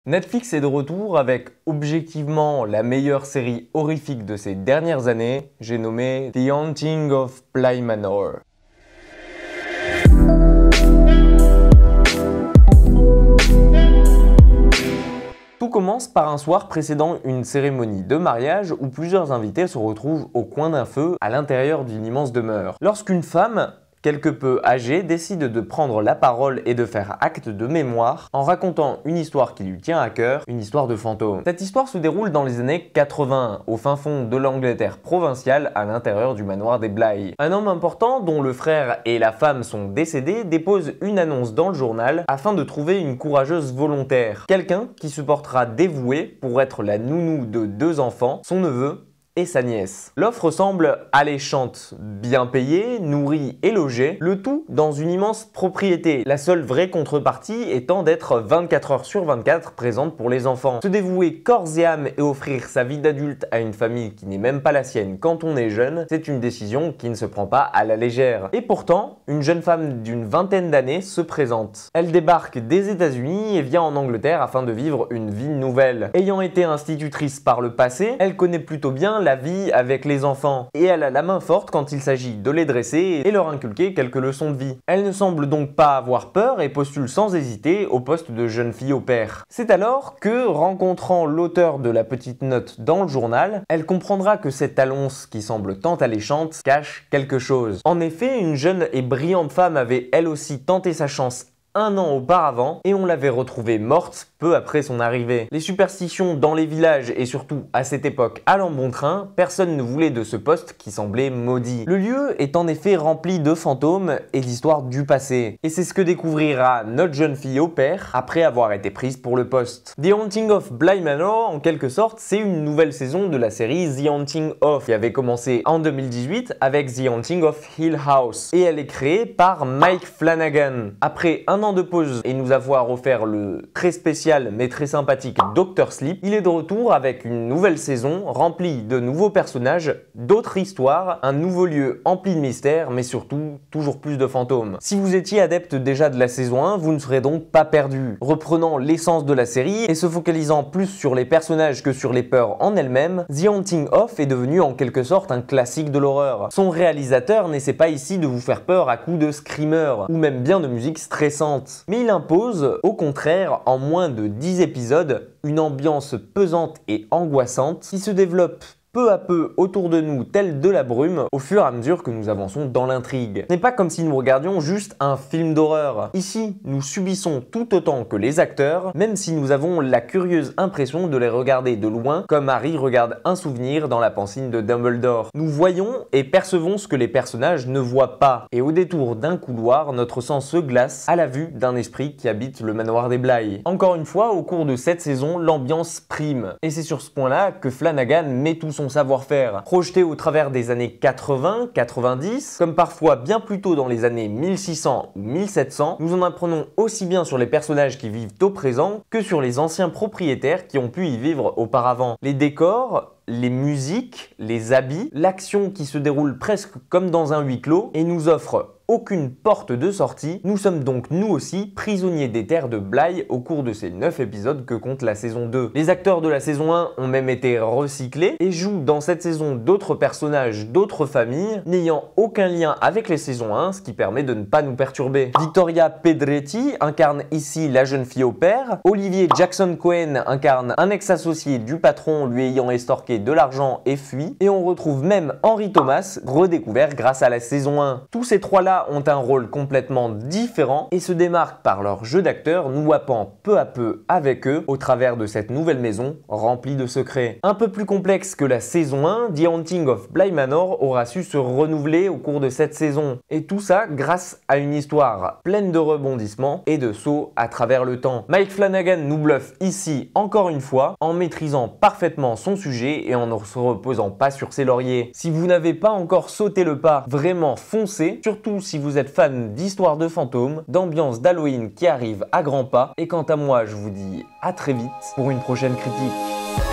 Netflix est de retour avec objectivement la meilleure série horrifique de ces dernières années, j'ai nommé The Haunting of Bly Manor. Tout commence par un soir précédant une cérémonie de mariage où plusieurs invités se retrouvent au coin d'un feu à l'intérieur d'une immense demeure. Lorsqu'une femme, quelque peu âgée, décide de prendre la parole et de faire acte de mémoire en racontant une histoire qui lui tient à cœur, une histoire de fantôme. Cette histoire se déroule dans les années 80, au fin fond de l'Angleterre provinciale, à l'intérieur du manoir des Bly. Un homme important, dont le frère et la femme sont décédés, dépose une annonce dans le journal afin de trouver une courageuse volontaire. Quelqu'un qui se portera dévoué pour être la nounou de 2 enfants, son neveu et sa nièce. L'offre semble alléchante, bien payée, nourrie et logée, le tout dans une immense propriété, la seule vraie contrepartie étant d'être 24 heures sur 24 présente pour les enfants. Se dévouer corps et âme et offrir sa vie d'adulte à une famille qui n'est même pas la sienne quand on est jeune, c'est une décision qui ne se prend pas à la légère. Et pourtant, une jeune femme d'une vingtaine d'années se présente. Elle débarque des États-Unis et vient en Angleterre afin de vivre une vie nouvelle. Ayant été institutrice par le passé, elle connaît plutôt bien la vie avec les enfants et elle a la main forte quand il s'agit de les dresser et leur inculquer quelques leçons de vie. Elle ne semble donc pas avoir peur et postule sans hésiter au poste de jeune fille au pair. C'est alors que, rencontrant l'auteur de la petite note dans le journal, elle comprendra que cette annonce qui semble tant alléchante cache quelque chose. En effet, une jeune et brillante femme avait elle aussi tenté sa chance 1 an auparavant et on l'avait retrouvée morte peu après son arrivée. Les superstitions dans les villages et surtout à cette époque allant bon train, personne ne voulait de ce poste qui semblait maudit. Le lieu est en effet rempli de fantômes et d'histoires du passé. Et c'est ce que découvrira notre jeune fille au pair après avoir été prise pour le poste. The Haunting of Bly Manor, en quelque sorte, c'est une nouvelle saison de la série The Haunting of, qui avait commencé en 2018 avec The Haunting of Hill House. Et elle est créée par Mike Flanagan. Après 1 an de pause et nous avoir offert le très spécial mais très sympathique Dr. Sleep, il est de retour avec une nouvelle saison remplie de nouveaux personnages, d'autres histoires, un nouveau lieu empli de mystères, mais surtout toujours plus de fantômes. Si vous étiez adepte déjà de la saison 1, vous ne serez donc pas perdu. Reprenant l'essence de la série et se focalisant plus sur les personnages que sur les peurs en elles-mêmes, The Haunting of est devenu en quelque sorte un classique de l'horreur. Son réalisateur n'essaie pas ici de vous faire peur à coups de screamer ou même bien de musique stressante, mais il impose, au contraire, en moins de 10 épisodes, une ambiance pesante et angoissante qui se développe peu à peu autour de nous, telle de la brume, au fur et à mesure que nous avançons dans l'intrigue. Ce n'est pas comme si nous regardions juste un film d'horreur. Ici, nous subissons tout autant que les acteurs, même si nous avons la curieuse impression de les regarder de loin, comme Harry regarde un souvenir dans la pensine de Dumbledore. Nous voyons et percevons ce que les personnages ne voient pas, et au détour d'un couloir, notre sang se glace à la vue d'un esprit qui habite le manoir des Bly. Encore une fois, au cours de cette saison, l'ambiance prime, et c'est sur ce point-là que Flanagan met tout son savoir-faire. Projeté au travers des années 80-90, comme parfois bien plus tôt dans les années 1600 ou 1700, nous en apprenons aussi bien sur les personnages qui vivent au présent que sur les anciens propriétaires qui ont pu y vivre auparavant. Les décors, les musiques, les habits, l'action qui se déroule presque comme dans un huis clos et nous offre aucune porte de sortie. Nous sommes donc nous aussi prisonniers des terres de Bly au cours de ces 9 épisodes que compte la saison 2. Les acteurs de la saison 1 ont même été recyclés et jouent dans cette saison d'autres personnages, d'autres familles, n'ayant aucun lien avec les saisons 1, ce qui permet de ne pas nous perturber. Victoria Pedretti incarne ici la jeune fille au pair, Olivier Jackson Cohen incarne un ex-associé du patron lui ayant estorqué de l'argent et fui, et on retrouve même Henry Thomas, redécouvert grâce à la saison 1. Tous ces trois-là ont un rôle complètement différent et se démarquent par leur jeu d'acteur, nous happant peu à peu avec eux au travers de cette nouvelle maison remplie de secrets. Un peu plus complexe que la saison 1, The Haunting of Bly Manor aura su se renouveler au cours de cette saison. Et tout ça grâce à une histoire pleine de rebondissements et de sauts à travers le temps. Mike Flanagan nous bluffe ici encore une fois en maîtrisant parfaitement son sujet et en ne se reposant pas sur ses lauriers. Si vous n'avez pas encore sauté le pas, vraiment foncez, surtout si vous êtes fan d'histoires de fantômes, d'ambiance d'Halloween qui arrive à grands pas. Et quant à moi, je vous dis à très vite pour une prochaine critique.